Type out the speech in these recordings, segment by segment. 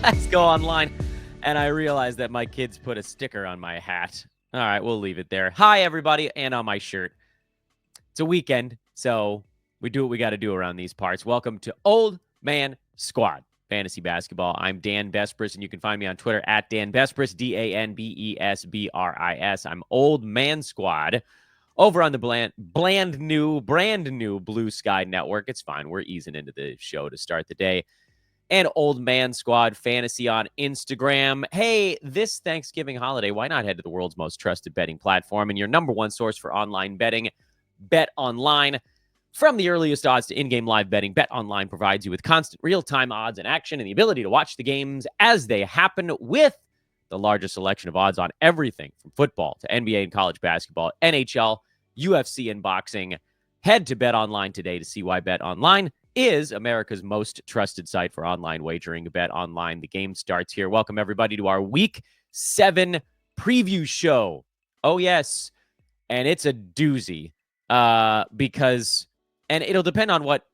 Let's go online. And I realized that my kids put a sticker on my hat. All right, we'll leave it there. Hi, everybody, and on my shirt. It's a weekend, so we do what we got to do around these parts. Welcome to Old Man Squad Fantasy Basketball. I'm Dan Vespris, and you can find me on Twitter at Dan Vespris, DanBesbris. I'm Old Man Squad over on the brand new Blue Sky Network. It's fine. We're easing into the show to start the day. And Old Man Squad Fantasy on Instagram. Hey, this Thanksgiving holiday, why not head to the world's most trusted betting platform and your number one source for online betting, Bet Online. From the earliest odds to in-game live betting, Bet Online provides you with constant real-time odds and action and the ability to watch the games as they happen with the largest selection of odds on everything from football to NBA and college basketball, NHL, UFC, and boxing. Head to Bet Online today to see why Bet Online is America's most trusted site for online wagering. Bet Online. The game starts here. Welcome, everybody, to our Week 7 preview show. Oh, yes. And it's a doozy because, and it'll depend on what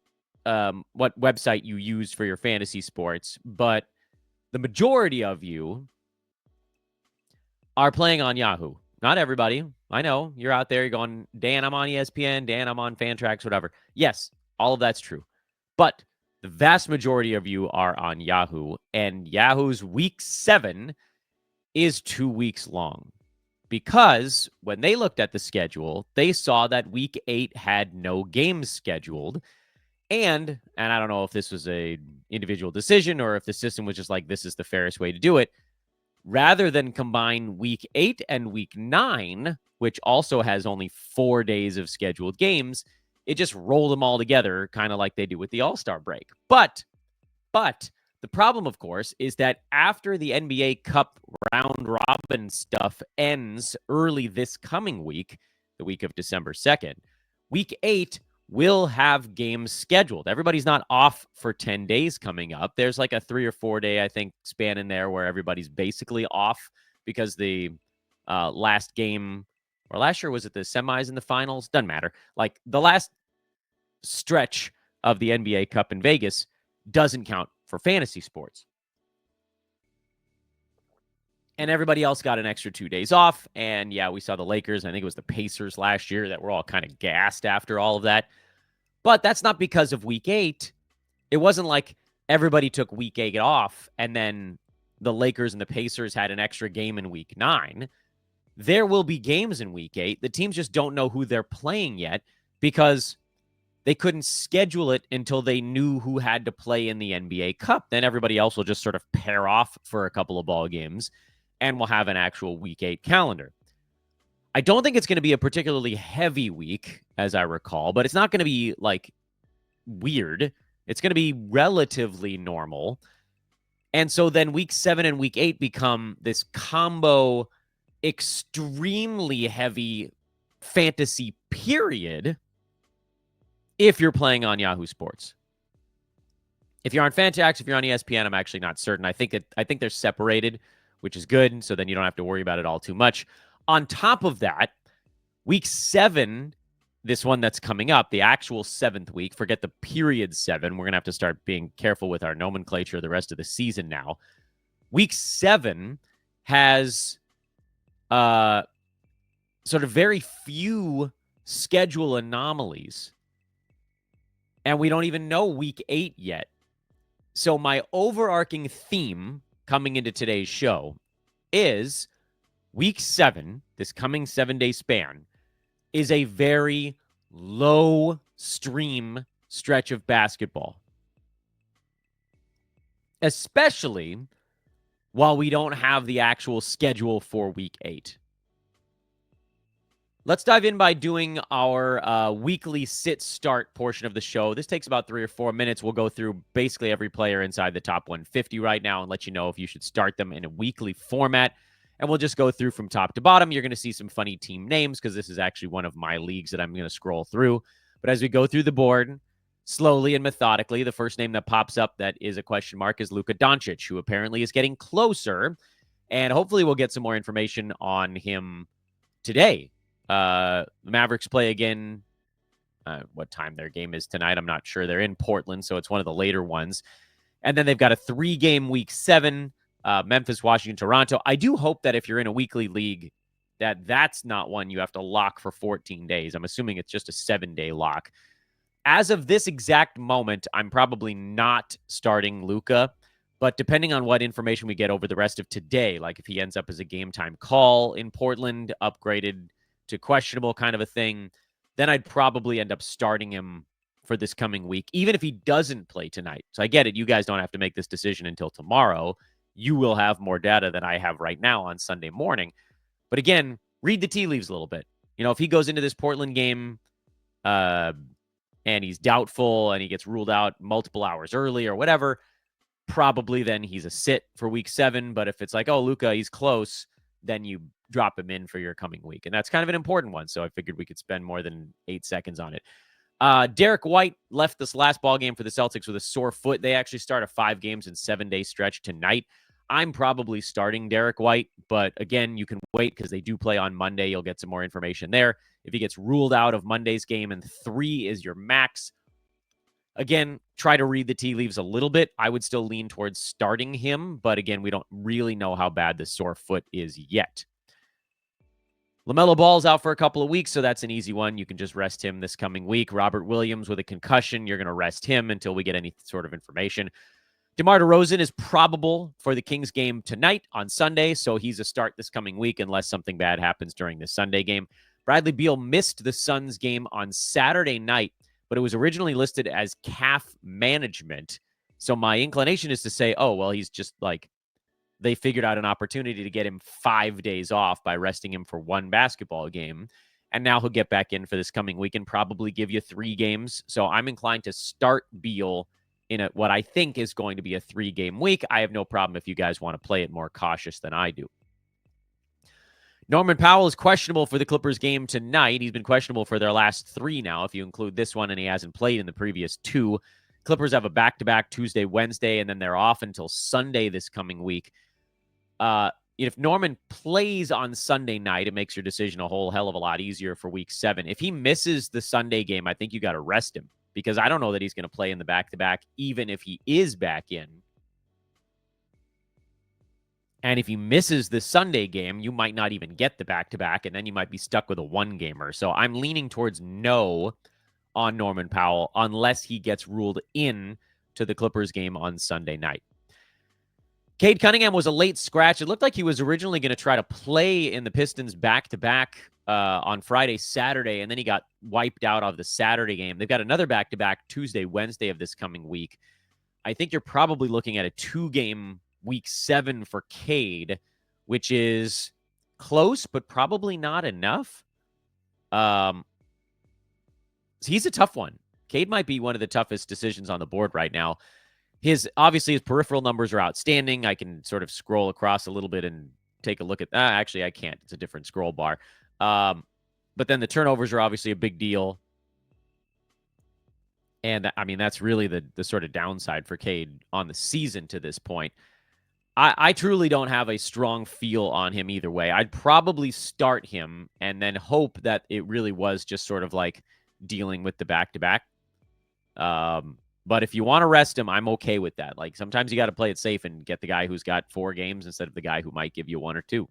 website you use for your fantasy sports, but the majority of you are playing on Yahoo. Not everybody. I know you're out there. You're going, Dan, I'm on ESPN. Dan, I'm on Fantrax, whatever. Yes, all of that's true. But the vast majority of you are on Yahoo, and Yahoo's Week 7 is 2 weeks long because when they looked at the schedule, they saw that Week 8 had no games scheduled. And I don't know if this was an individual decision or if the system was just like, this is the fairest way to do it. Rather than combine Week 8 and Week 9, which also has only 4 days of scheduled games, it just rolled them all together, kind of like they do with the All-Star break. But the problem, of course, is that after the NBA Cup round robin stuff ends early this coming week, the week of December 2nd, Week 8 will have games scheduled. Everybody's not off for 10 days coming up. There's like a 3 or 4 day, I think, span in there where everybody's basically off because the last game, or last year, was it the semis and the finals? Doesn't matter. Like the last stretch of the NBA Cup in Vegas doesn't count for fantasy sports. And everybody else got an extra 2 days off. And yeah, we saw the Lakers. I think it was the Pacers last year that were all kind of gassed after all of that. But that's not because of Week 8. It wasn't like everybody took Week 8 off and then the Lakers and the Pacers had an extra game in Week 9. There will be games in Week 8. The teams just don't know who they're playing yet because they couldn't schedule it until they knew who had to play in the NBA Cup. Then everybody else will just sort of pair off for a couple of ball games and we'll have an actual Week 8 calendar. I don't think it's going to be a particularly heavy week, as I recall, but it's not going to be like weird. It's going to be relatively normal. And so then Week 7 and Week 8 become this combo, extremely heavy fantasy period if you're playing on Yahoo Sports. If you're on Fantrax, if you're on ESPN, I'm actually not certain. I think they're separated, which is good, so then you don't have to worry about it all too much. On top of that, Week 7, this one that's coming up, the actual 7th week, forget the period 7. We're going to have to start being careful with our nomenclature the rest of the season now. Week 7 has sort of very few schedule anomalies. And we don't even know Week 8 yet. So my overarching theme coming into today's show is Week 7, this coming 7-day span, is a very low stream stretch of basketball. Especially while we don't have the actual schedule for Week 8. Let's dive in by doing our weekly sit-start portion of the show. This takes about 3 or 4 minutes. We'll go through basically every player inside the top 150 right now and let you know if you should start them in a weekly format. And we'll just go through from top to bottom. You're going to see some funny team names because this is actually one of my leagues that I'm going to scroll through. But as we go through the board, slowly and methodically, the first name that pops up that is a question mark is Luka Doncic, who apparently is getting closer. And hopefully we'll get some more information on him today. The Mavericks play again. What time their game is tonight, I'm not sure. They're in Portland, so it's one of the later ones. And then they've got a 3-game week 7, Memphis, Washington, Toronto. I do hope that if you're in a weekly league, that's not one you have to lock for 14 days. I'm assuming it's just a 7-day lock. As of this exact moment, I'm probably not starting Luka, but depending on what information we get over the rest of today, like if he ends up as a game time call in Portland, upgraded to questionable kind of a thing, then I'd probably end up starting him for this coming week, even if he doesn't play tonight. So I get it. You guys don't have to make this decision until tomorrow. You will have more data than I have right now on Sunday morning. But again, read the tea leaves a little bit. If he goes into this Portland game and he's doubtful and he gets ruled out multiple hours early or whatever, probably then he's a sit for week 7. But if it's like, oh, Luka, he's close, then you drop him in for your coming week. And that's kind of an important one. So I figured we could spend more than 8 seconds on it. Derek White left this last ball game for the Celtics with a sore foot. They actually start a 5 games in 7-day stretch tonight. I'm probably starting Derek White, but again, you can wait because they do play on Monday. You'll get some more information there. If he gets ruled out of Monday's game and 3 is your max, again, try to read the tea leaves a little bit. I would still lean towards starting him, but again, we don't really know how bad the sore foot is yet. LaMelo Ball's out for a couple of weeks, so that's an easy one. You can just rest him this coming week. Robert Williams with a concussion, you're going to rest him until we get any sort of information. DeMar DeRozan is probable for the Kings game tonight on Sunday, so he's a start this coming week unless something bad happens during the Sunday game. Bradley Beal missed the Suns game on Saturday night, but it was originally listed as calf management. So my inclination is to say, oh, well, he's just like, they figured out an opportunity to get him 5 days off by resting him for 1 basketball game. And now he'll get back in for this coming week and probably give you 3 games. So I'm inclined to start Beal in what I think is going to be a 3-game week. I have no problem if you guys want to play it more cautious than I do. Norman Powell is questionable for the Clippers game tonight. He's been questionable for their last 3 now, if you include this one, and he hasn't played in the previous 2. Clippers have a back-to-back Tuesday, Wednesday, and then they're off until Sunday this coming week. If Norman plays on Sunday night, it makes your decision a whole hell of a lot easier for week 7. If he misses the Sunday game, I think you got to rest him because I don't know that he's going to play in the back-to-back, even if he is back in. And if he misses the Sunday game, you might not even get the back-to-back, and then you might be stuck with a 1-gamer. So I'm leaning towards no on Norman Powell unless he gets ruled in to the Clippers game on Sunday night. Cade Cunningham was a late scratch. It looked like he was originally going to try to play in the Pistons back-to-back on Friday, Saturday, and then he got wiped out of the Saturday game. They've got another back-to-back Tuesday, Wednesday of this coming week. I think you're probably looking at a 2-game week 7 for Cade, which is close, but probably not enough. He's a tough one. Cade might be one of the toughest decisions on the board right now. Obviously, his peripheral numbers are outstanding. I can sort of scroll across a little bit and take a look at that. Actually, I can't. It's a different scroll bar. But then the turnovers are obviously a big deal. And, I mean, that's really the sort of downside for Cade on the season to this point. I truly don't have a strong feel on him either way. I'd probably start him and then hope that it really was just sort of like dealing with the back-to-back. But if you want to rest him, I'm okay with that. Like sometimes you got to play it safe and get the guy who's got 4 games instead of the guy who might give you 1 or 2.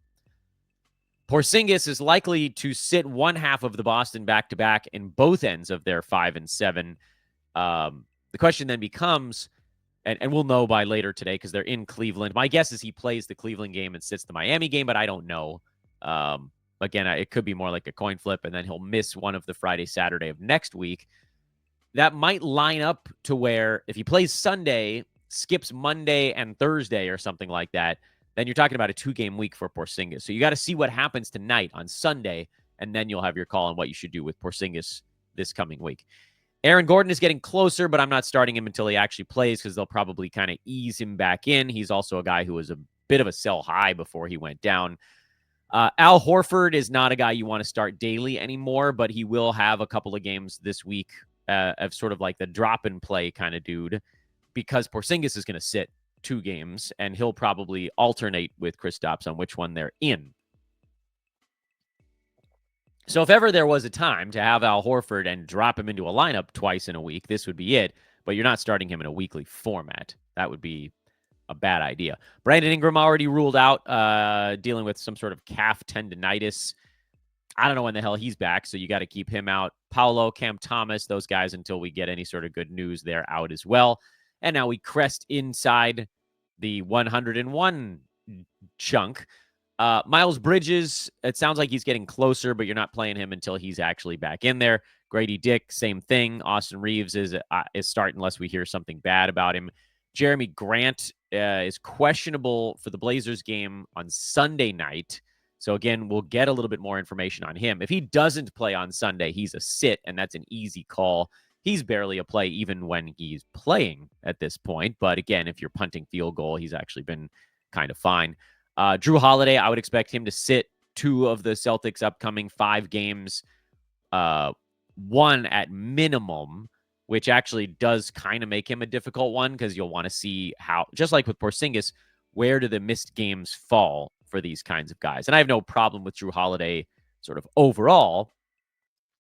Porzingis is likely to sit one half of the Boston back-to-back in both ends of their 5 and 7. The question then becomes, and we'll know by later today because they're in Cleveland. My guess is he plays the Cleveland game and sits the Miami game, but I don't know. Again, it could be more like a coin flip, and then he'll miss one of the Friday, Saturday of next week. That might line up to where if he plays Sunday, skips Monday and Thursday or something like that, then you're talking about a 2-game week for Porzingis. So you got to see what happens tonight on Sunday, and then you'll have your call on what you should do with Porzingis this coming week. Aaron Gordon is getting closer, but I'm not starting him until he actually plays because they'll probably kind of ease him back in. He's also a guy who was a bit of a sell high before he went down. Al Horford is not a guy you want to start daily anymore, but he will have a couple of games this week of sort of like the drop-and-play kind of dude because Porzingis is going to sit 2 games, and he'll probably alternate with Kristaps on which one they're in. So if ever there was a time to have Al Horford and drop him into a lineup twice in a week, this would be it, but you're not starting him in a weekly format. That would be a bad idea. Brandon Ingram already ruled out, dealing with some sort of calf tendonitis. I don't know when the hell he's back, so you got to keep him out. Paolo, Cam Thomas, those guys, until we get any sort of good news, they're out as well. And now we crest inside the 101 chunk. Miles Bridges, it sounds like he's getting closer, but you're not playing him until he's actually back in there. Grady Dick, same thing. Austin Reeves is starting unless we hear something bad about him. Jeremy Grant is questionable for the Blazers game on Sunday night. So, again, we'll get a little bit more information on him. If he doesn't play on Sunday, he's a sit, and that's an easy call. He's barely a play even when he's playing at this point. But, again, if you're punting field goal, he's actually been kind of fine. Drew Holiday, I would expect him to sit 2 of the Celtics' upcoming 5 games, 1 at minimum, which actually does kind of make him a difficult one because you'll want to see how, just like with Porzingis, where do the missed games fall for these kinds of guys? And I have no problem with Drew Holiday sort of overall,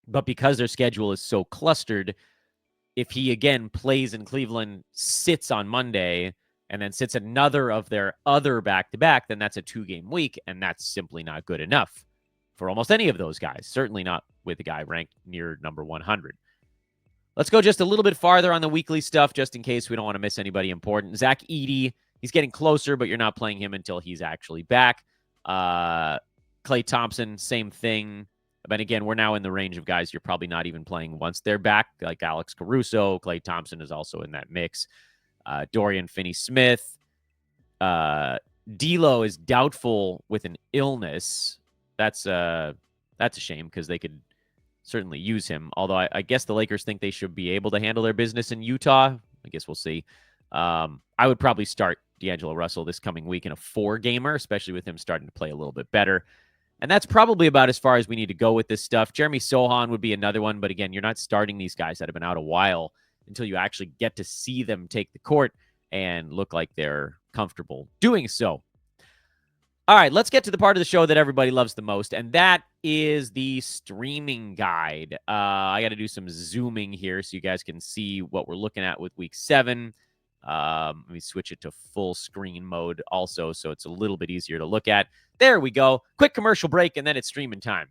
but because their schedule is so clustered, if he, again, plays in Cleveland, sits on Monday, and then sits another of their other back-to-back, then that's a 2-game week, and that's simply not good enough for almost any of those guys, certainly not with a guy ranked near number 100. Let's go just a little bit farther on the weekly stuff, just in case we don't want to miss anybody important. Zach Edey, he's getting closer, but you're not playing him until he's actually back. Klay Thompson, same thing. But again, we're now in the range of guys you're probably not even playing once they're back, like Alex Caruso. Klay Thompson is also in that mix. Dorian Finney-Smith. D'Lo is doubtful with an illness. That's a shame because they could certainly use him. Although I guess the Lakers think they should be able to handle their business in Utah. I guess we'll see. I would probably start D'Angelo Russell this coming week in a 4-gamer, especially with him starting to play a little bit better. And that's probably about as far as we need to go with this stuff. Jeremy Sohan would be another one. But again, you're not starting these guys that have been out a while until you actually get to see them take the court and look like they're comfortable doing so. All right, let's get to the part of the show that everybody loves the most, and that is the streaming guide. I got to do some zooming here so you guys can see what we're looking at with Week 7. Let me switch it to full screen mode also so it's a little bit easier to look at. There we go. Quick commercial break, and then it's streaming time.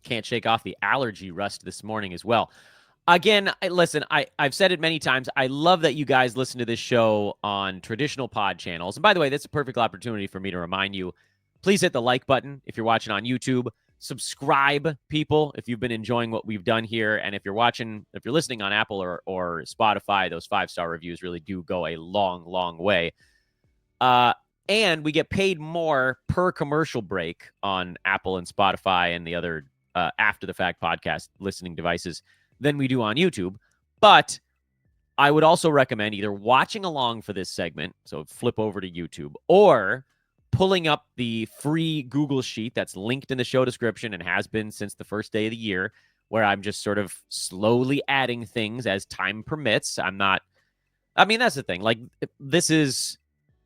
Can't shake off the allergy rust this morning as well. Again, listen, I've said it many times. I love that you guys listen to this show on traditional pod channels. And by the way, that's a perfect opportunity for me to remind you, please hit the like button if you're watching on YouTube. Subscribe, people, if you've been enjoying what we've done here. And if you're listening on Apple or Spotify, those 5-star reviews really do go a long, long way. And we get paid more per commercial break on Apple and Spotify and the other after-the-fact podcast listening devices than we do on YouTube. But I would also recommend either watching along for this segment, so flip over to YouTube, or pulling up the free Google Sheet that's linked in the show description and has been since the first day of the year, where I'm just sort of slowly adding things as time permits. That's the thing. Like, this is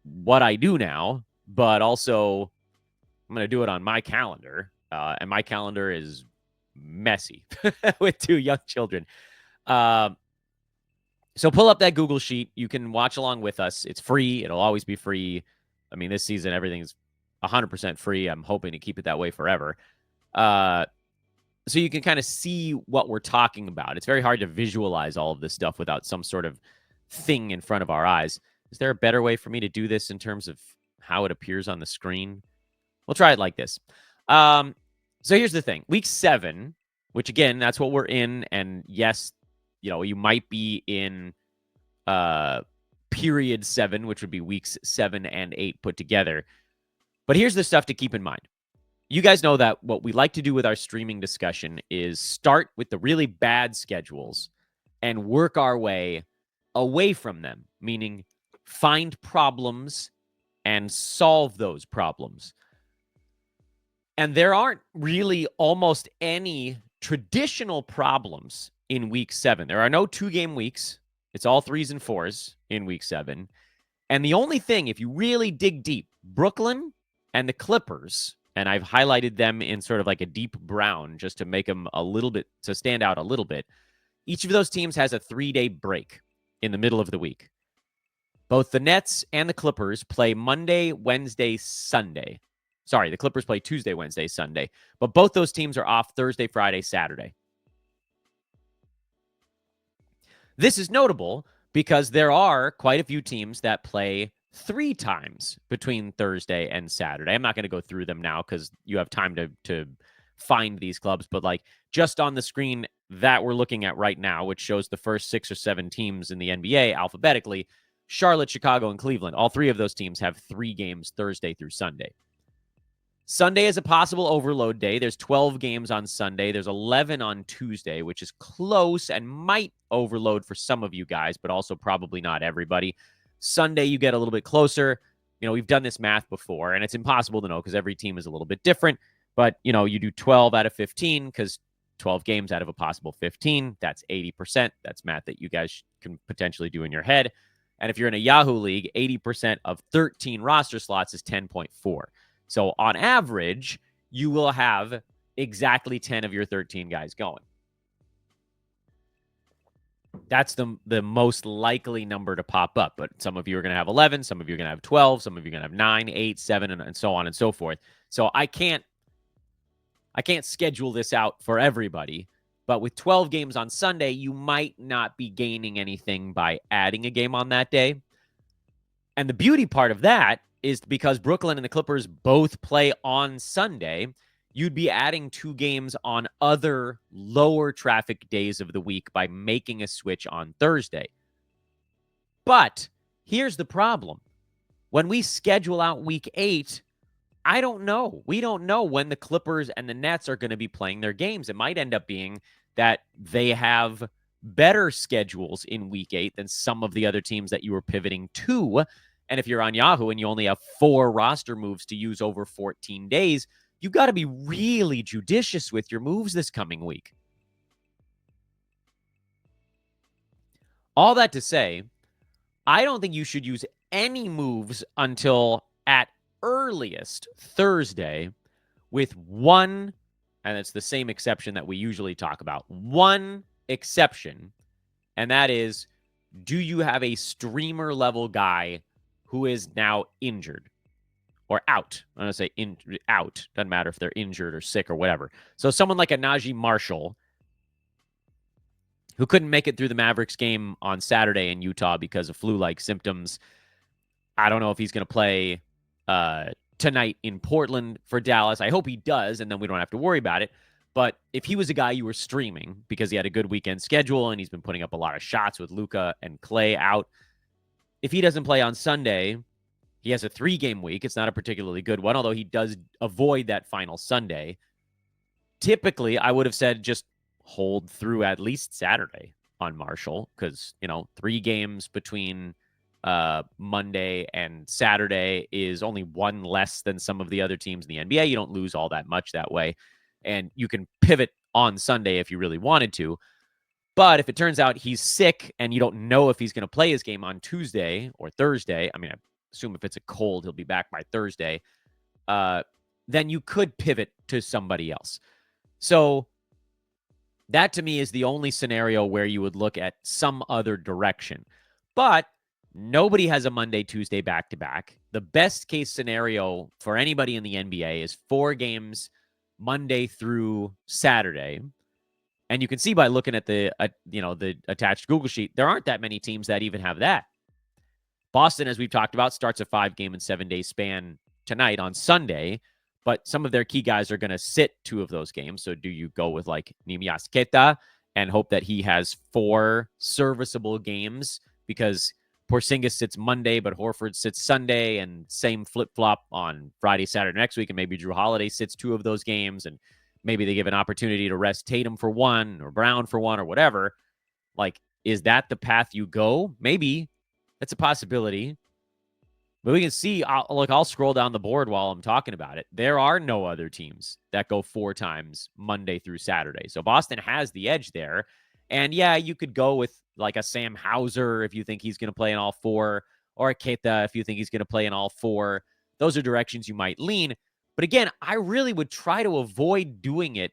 what I do now, but also I'm going to do it on my calendar. And my calendar is messy with 2 young children. So pull up that Google Sheet. You can watch along with us. It's free. It'll always be free. I mean, this season, everything's 100% free. I'm hoping to keep it that way forever. So you can kind of see what we're talking about. It's very hard to visualize all of this stuff without some sort of thing in front of our eyes. Is there a better way for me to do this in terms of how it appears on the screen? We'll try it like this. So here's the thing. Week 7, which, again, that's what we're in. And yes, you might be in period 7, which would be weeks 7 and 8 put together. But here's the stuff to keep in mind. You guys know that what we like to do with our streaming discussion is start with the really bad schedules and work our way away from them, meaning find problems and solve those problems. And there aren't really almost any traditional problems in Week 7. There are no 2-game weeks. It's all 3s and 4s in Week 7. And the only thing, if you really dig deep, Brooklyn and the Clippers and I've highlighted them in sort of like a deep brown just to make them a little bit, to stand out a little bit. Each of those teams has a 3-day break in the middle of the week. Both the Nets and the Clippers play Monday, Wednesday, Sunday. Sorry, the Clippers play Tuesday, Wednesday, Sunday. But both those teams are off Thursday, Friday, Saturday. This is notable because there are quite a few teams that play 3 times between Thursday and Saturday. I'm not going to go through them now because you have time to find these clubs, but like just on the screen that we're looking at right now, which shows the first 6 or 7 teams in the NBA alphabetically, Charlotte, Chicago, and Cleveland, all 3 of those teams have 3 games Thursday through Sunday. Sunday is a possible overload day. There's 12 games on Sunday. There's 11 on Tuesday, which is close and might overload for some of you guys, but also probably not everybody. Sunday, you get a little bit closer. You know, we've done this math before, and it's impossible to know because every team is a little bit different. But, you know, you do 12 out of 15 because 12 games out of a possible 15, that's 80%. That's math that you guys can potentially do in your head. And if you're in a Yahoo League, 80% of 13 roster slots is 10.4. So on average, you will have exactly 10 of your 13 guys going. That's the most likely number to pop up. But some of you are going to have 11, some of you are going to have 12, some of you are going to have 9, 8, 7, and so on and so forth. So I can't schedule this out for everybody. But with 12 games on Sunday, you might not be gaining anything by adding a game on that day. And the beauty part of that is because Brooklyn and the Clippers both play on Sunday, you'd be adding 2 games on other lower traffic days of the week by making a switch on Thursday. But here's the problem. When we schedule out week 8, I don't know. We don't know when the Clippers and the Nets are going to be playing their games. It might end up being that they have better schedules in week 8 than some of the other teams that you were pivoting to. And if you're on Yahoo and you only have 4 roster moves to use over 14 days, you've got to be really judicious with your moves this coming week. All that to say, I don't think you should use any moves until at earliest Thursday, with one, and it's the same exception that we usually talk about, one exception, and that is, do you have a streamer level guy who is now injured or out? I'm going to say out. Doesn't matter if they're injured or sick or whatever. So someone like a Najee Marshall, who couldn't make it through the Mavericks game on Saturday in Utah because of flu-like symptoms. I don't know if he's going to play tonight in Portland for Dallas. I hope he does, and then we don't have to worry about it. But if he was a guy you were streaming because he had a good weekend schedule and he's been putting up a lot of shots with Luka and Clay out, if he doesn't play on Sunday, he has a 3-game week. It's not a particularly good one, although he does avoid that final Sunday. Typically, I would have said just hold through at least Saturday on Marshall because, 3 games between Monday and Saturday is only 1 less than some of the other teams in the NBA. You don't lose all that much that way. And you can pivot on Sunday if you really wanted to. But if it turns out he's sick and you don't know if he's going to play his game on Tuesday or Thursday, I assume if it's a cold, he'll be back by Thursday, then you could pivot to somebody else. So that to me is the only scenario where you would look at some other direction. But nobody has a Monday, Tuesday back-to-back. The best case scenario for anybody in the NBA is 4 games Monday through Saturday. And you can see by looking at the attached Google sheet, there aren't that many teams that even have that. Boston, as we've talked about, starts a 5-game and 7-day span tonight on Sunday, but some of their key guys are going to sit 2 of those games. So do you go with like Nimias Queta and hope that he has 4 serviceable games because Porzingis sits Monday, but Horford sits Sunday, and same flip-flop on Friday, Saturday next week, and maybe Drew Holiday sits 2 of those games, and maybe they give an opportunity to rest Tatum for 1 or Brown for 1 or whatever. Like, is that the path you go? Maybe. That's a possibility. But we can see, I'll scroll down the board while I'm talking about it. There are no other teams that go 4 times Monday through Saturday. So Boston has the edge there. And yeah, you could go with like a Sam Hauser if you think he's going to play in all 4, or a Keita if you think he's going to play in all 4. Those are directions you might lean. But again, I really would try to avoid doing it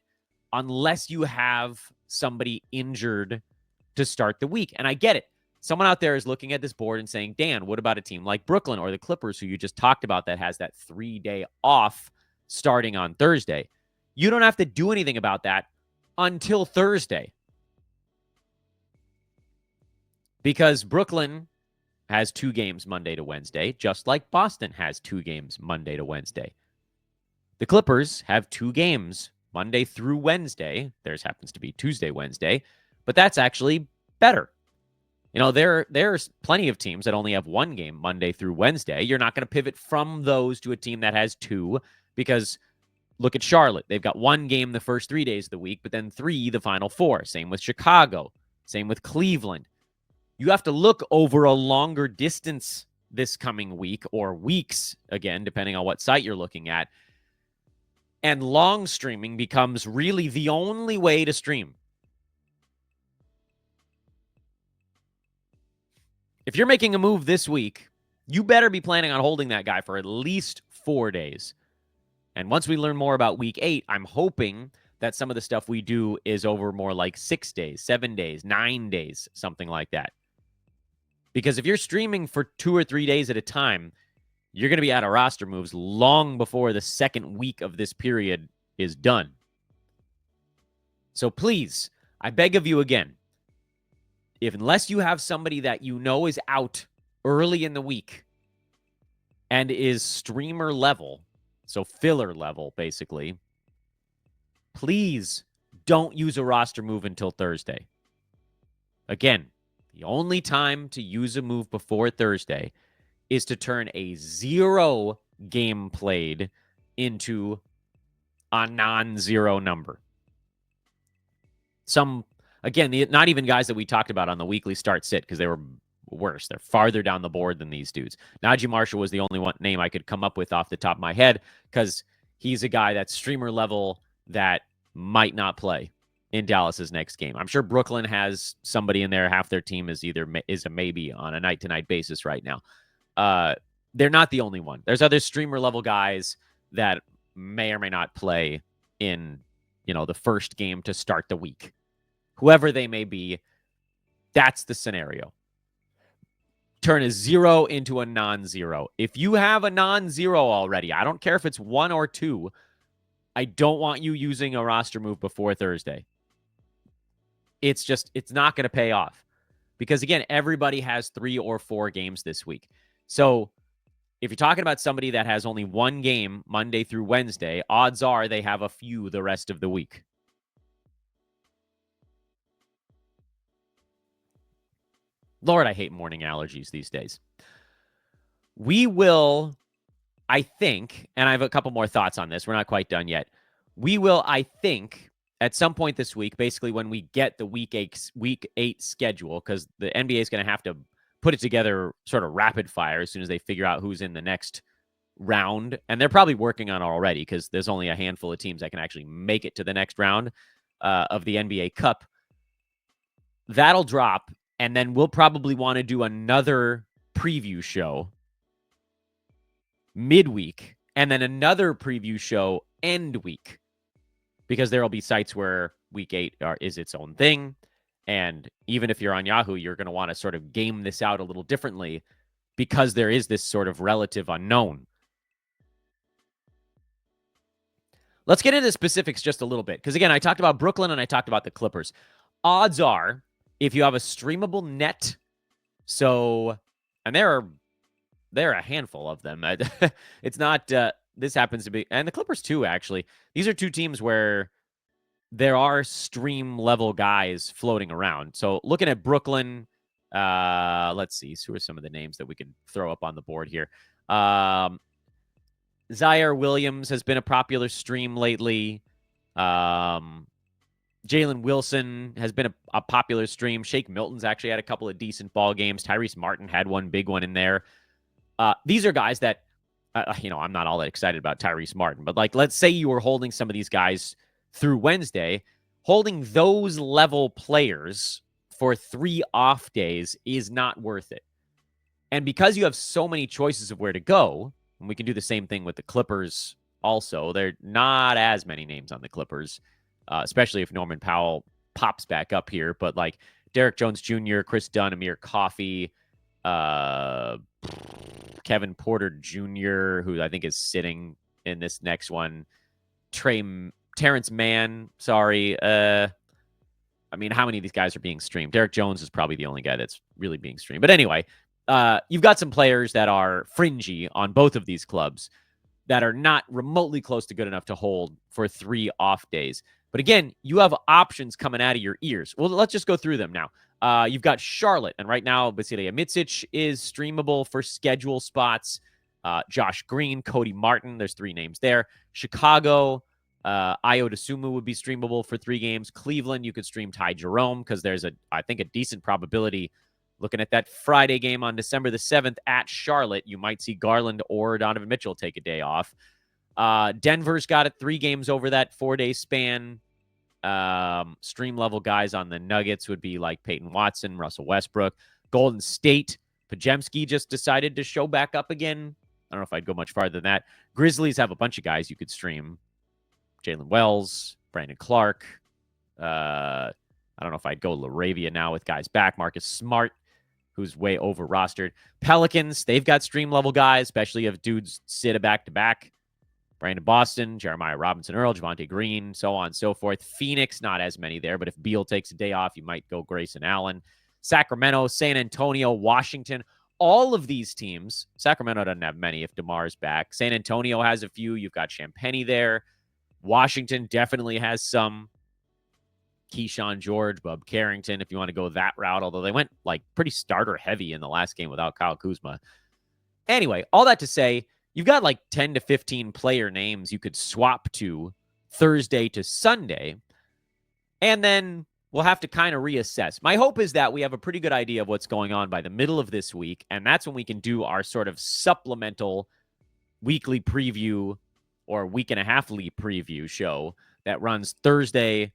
unless you have somebody injured to start the week. And I get it. Someone out there is looking at this board and saying, Dan, what about a team like Brooklyn or the Clippers, who you just talked about, that has that 3-day off starting on Thursday? You don't have to do anything about that until Thursday, because Brooklyn has 2 games Monday to Wednesday, just like Boston has 2 games Monday to Wednesday. The Clippers have 2 games Monday through Wednesday. Theirs happens to be Tuesday, Wednesday, but that's actually better. You know, there's plenty of teams that only have 1 game Monday through Wednesday. You're not going to pivot from those to a team that has 2, because look at Charlotte. They've got 1 game the first 3 days of the week, but then 3 the final 4. Same with Chicago. Same with Cleveland. You have to look over a longer distance this coming week, or weeks, again, depending on what site you're looking at. And long streaming becomes really the only way to stream. If you're making a move this week, you better be planning on holding that guy for at least 4 days. And once we learn more about week 8, I'm hoping that some of the stuff we do is over more like 6 days, 7 days, 9 days, something like that. Because if you're streaming for 2 or 3 days at a time, you're going to be out of roster moves long before the second week of this period is done. So please, I beg of you again, unless you have somebody that you know is out early in the week and is streamer level, so filler level, basically, please don't use a roster move until Thursday. Again, the only time to use a move before Thursday is to turn a 0 game played into a non-zero number. Again, not even guys that we talked about on the weekly start sit, because they were worse. They're farther down the board than these dudes. Najee Marshall was the only one name I could come up with off the top of my head, because he's a guy that's streamer level that might not play in Dallas's next game. I'm sure Brooklyn has somebody in there. Half their team is a maybe on a night-to-night basis right now. They're not the only one. There's other streamer level guys that may or may not play in, the first game to start the week. Whoever they may be, that's the scenario. Turn a 0 into a non-zero. If you have a non-zero already, I don't care if it's 1 or 2, I don't want you using a roster move before Thursday. It's not going to pay off. Because, again, everybody has 3 or 4 games this week. So if you're talking about somebody that has only 1 game Monday through Wednesday, odds are they have a few the rest of the week. Lord, I hate morning allergies these days. We will, I think, and I have a couple more thoughts on this. We're not quite done yet. We will, I think, at some point this week, basically when we get the week 8 schedule, because the NBA is going to have to put it together sort of rapid fire as soon as they figure out who's in the next round. And they're probably working on it already, because there's only a handful of teams that can actually make it to the next round of the NBA Cup. That'll drop, and then we'll probably want to do another preview show midweek, and then another preview show end week, because there will be sites where week 8 is its own thing. And even if you're on Yahoo, you're going to want to sort of game this out a little differently, because there is this sort of relative unknown. Let's get into specifics just a little bit, because, again, I talked about Brooklyn and I talked about the Clippers. Odds are, if you have a streamable net, and there are a handful of them. It's not, this happens to be, and the Clippers too, actually. These are 2 teams where there are stream level guys floating around. So looking at Brooklyn, let's see, who are some of the names that we can throw up on the board here? Zaire Williams has been a popular stream lately. Jalen Wilson has been a popular stream. Shake Milton's actually had a couple of decent ball games. Tyrese Martin had one big one in there. These are guys that, I'm not all that excited about Tyrese Martin, but let's say you were holding some of these guys through Wednesday. Holding those level players for 3 off days is not worth it. And because you have so many choices of where to go, and we can do the same thing with the Clippers also. There are not as many names on the Clippers, especially if Norman Powell pops back up here. But like Derek Jones Jr., Chris Dunn, Amir Coffey, uh, Kevin Porter Jr., who I think is sitting in this next one, Terrence Mann, sorry. I mean, how many of these guys are being streamed? Derek Jones is probably the only guy that's really being streamed. But anyway, you've got some players that are fringy on both of these clubs that are not remotely close to good enough to hold for 3 off days. But again, you have options coming out of your ears. Well, let's just go through them now. You've got Charlotte, and right now, Vasilija Micic is streamable for schedule spots. Josh Green, Cody Martin, there's 3 names there. Chicago, Ayo Dosunmu would be streamable for 3 games. Cleveland, you could stream Ty Jerome because there's I think a decent probability. Looking at that Friday game on December the 7th at Charlotte, you might see Garland or Donovan Mitchell take a day off. Denver's got it 3 games over that 4-day span. Stream level guys on the Nuggets would be like Peyton Watson, Russell Westbrook. Golden State, Pajemski just decided to show back up again. I don't know if I'd go much farther than that. Grizzlies have a bunch of guys you could stream. Jalen Wells, Brandon Clark. I don't know if I'd go LaRavia now with guys back. Marcus Smart, who's way over rostered. Pelicans, they've got stream level guys, especially if dudes sit a back-to-back. Brandon Boston, Jeremiah Robinson Earl, Javonte Green, so on and so forth. Phoenix, not as many there, but if Beal takes a day off, you might go Grayson Allen. Sacramento, San Antonio, Washington, all of these teams. Sacramento doesn't have many if DeMar's back. San Antonio has a few. You've got Champagny there. Washington definitely has some. Keyshawn George, Bub Carrington, if you want to go that route, although they went like pretty starter heavy in the last game without Kyle Kuzma. Anyway, all that to say, you've got like 10 to 15 player names you could swap to Thursday to Sunday, and then we'll have to kind of reassess. My hope is that we have a pretty good idea of what's going on by the middle of this week, and that's when we can do our sort of supplemental weekly preview or week and a half leap preview show that runs Thursday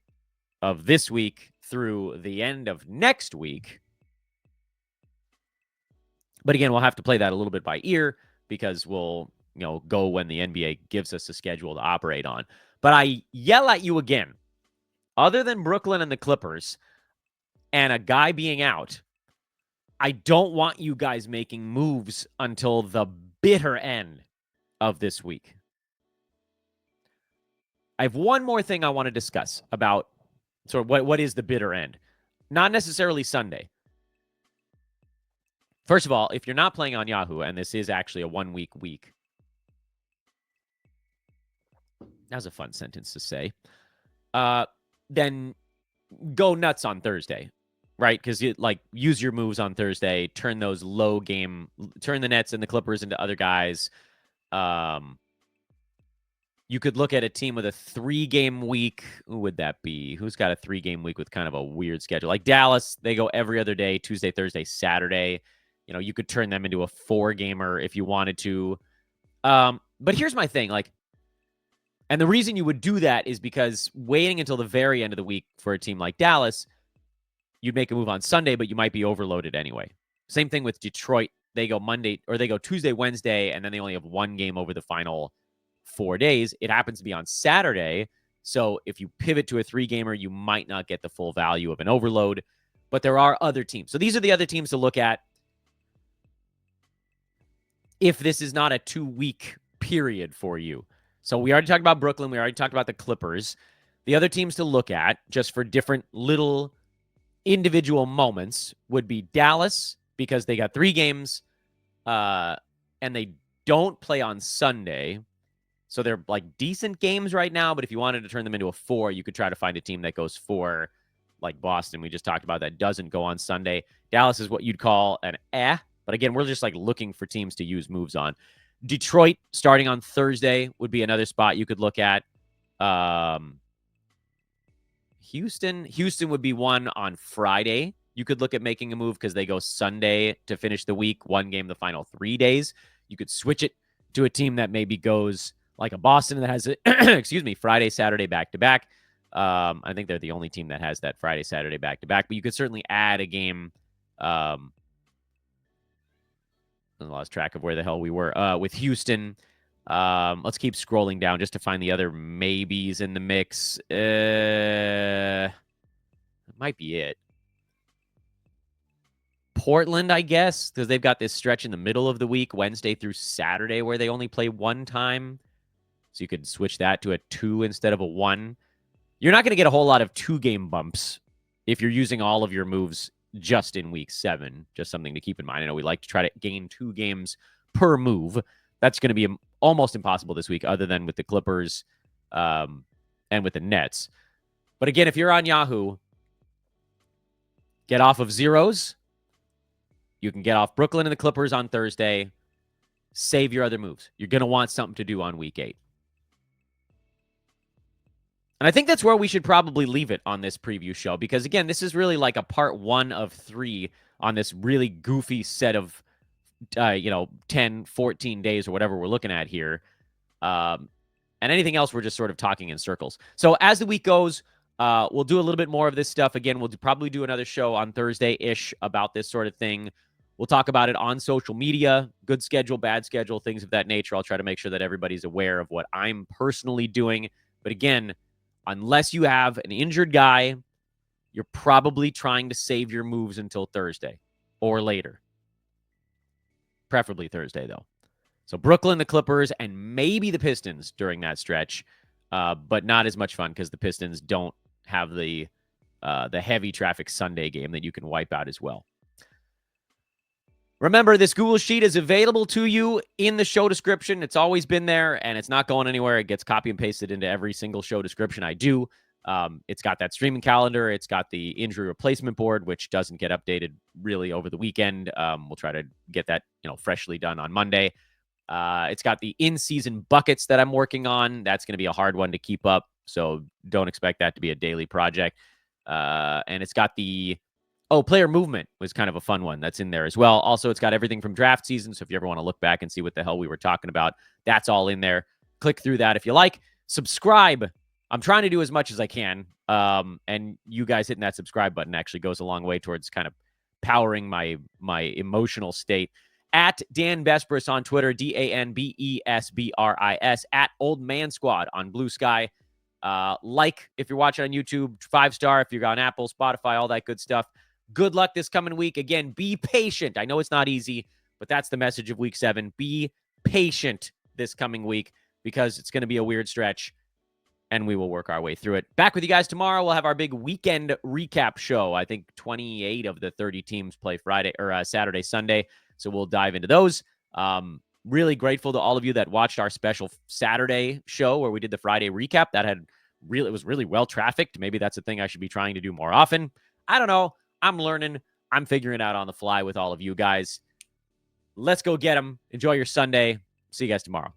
of this week through the end of next week. But again, we'll have to play that a little bit by ear because we'll, go when the NBA gives us a schedule to operate on. But I yell at you again, other than Brooklyn and the Clippers and a guy being out, I don't want you guys making moves until the bitter end of this week. I have one more thing I want to discuss about sort of what is the bitter end. Not necessarily Sunday. First of all, if you're not playing on Yahoo, and this is actually a 1-week week, that was a fun sentence to say, then go nuts on Thursday, right? Because you use your moves on Thursday, turn those turn the Nets and the Clippers into other guys. You could look at a team with a 3-game week. Who would that be? Who's got a 3-game week with kind of a weird schedule? Like Dallas, they go every other day, Tuesday, Thursday, Saturday. You could turn them into a 4-gamer if you wanted to. But here's my thing. And the reason you would do that is because waiting until the very end of the week for a team like Dallas, you'd make a move on Sunday, but you might be overloaded anyway. Same thing with Detroit. They go Tuesday, Wednesday, and then they only have 1 game over the final 4 days. It happens to be on Saturday. So if you pivot to a 3-gamer, you might not get the full value of an overload. But there are other teams. So these are the other teams to look at if this is not a 2-week period for you. So we already talked about Brooklyn. We already talked about the Clippers. The other teams to look at, just for different little individual moments, would be Dallas, because they got 3 games, and they don't play on Sunday. So they're decent games right now, but if you wanted to turn them into a 4, you could try to find a team that goes 4, like Boston, we just talked about, that doesn't go on Sunday. Dallas is what you'd call an but again, we're just looking for teams to use moves on. Detroit, starting on Thursday, would be another spot you could look at. Houston would be one on Friday. You could look at making a move because they go Sunday to finish the week, 1 game the final 3 days. You could switch it to a team that maybe goes like a Boston that has Friday, Saturday back-to-back. I think they're the only team that has that Friday, Saturday back-to-back. But you could certainly add a game. I lost track of where the hell we were with Houston. Let's keep scrolling down just to find the other maybes in the mix. Might be it. Portland, I guess, because they've got this stretch in the middle of the week, Wednesday through Saturday, where they only play one time. So you could switch that to a 2 instead of a 1. You're not going to get a whole lot of 2-game bumps if you're using all of your moves just in week 7. Just something to keep in mind. I know we like to try to gain 2 games per move. That's going to be almost impossible this week, other than with the Clippers and with the Nets. But again, if you're on Yahoo, get off of zeros. You can get off Brooklyn and the Clippers on Thursday. Save your other moves. You're going to want something to do on week 8. And I think that's where we should probably leave it on this preview show, because, again, this is really like a part 1 of 3 on this really goofy set of, 10, 14 days or whatever we're looking at here. And anything else, we're just sort of talking in circles. So as the week goes, we'll do a little bit more of this stuff. Again, we'll probably do another show on Thursday-ish about this sort of thing. We'll talk about it on social media, good schedule, bad schedule, things of that nature. I'll try to make sure that everybody's aware of what I'm personally doing. But again, unless you have an injured guy, you're probably trying to save your moves until Thursday or later. Preferably Thursday, though. So Brooklyn, the Clippers, and maybe the Pistons during that stretch, but not as much fun because the Pistons don't have the heavy traffic Sunday game that you can wipe out as well. Remember, this Google Sheet is available to you in the show description. It's always been there, and it's not going anywhere. It gets copy and pasted into every single show description I do. It's got that streaming calendar. It's got the injury replacement board, which doesn't get updated really over the weekend. We'll try to get that freshly done on Monday. It's got the in-season buckets that I'm working on. That's going to be a hard one to keep up, so don't expect that to be a daily project. And it's got the player movement was kind of a fun one that's in there as well. Also, it's got everything from draft season, so if you ever want to look back and see what the hell we were talking about, that's all in there. Click through that if you like. Subscribe. I'm trying to do as much as I can, and you guys hitting that subscribe button actually goes a long way towards kind of powering my emotional state. At Dan Besbris on Twitter, DanBesbris, at Old Man Squad on Blue Sky. Like if you're watching on YouTube, 5-star if you're on Apple, Spotify, all that good stuff. Good luck this coming week. Again, be patient. I know it's not easy, but that's the message of week 7. Be patient this coming week because it's going to be a weird stretch, and we will work our way through it. Back with you guys tomorrow. We'll have our big weekend recap show. I think 28 of the 30 teams play Friday or Saturday, Sunday, so we'll dive into those. Really grateful to all of you that watched our special Saturday show where we did the Friday recap. It was really well trafficked. Maybe that's a thing I should be trying to do more often. I don't know. I'm learning. I'm figuring it out on the fly with all of you guys. Let's go get them. Enjoy your Sunday. See you guys tomorrow.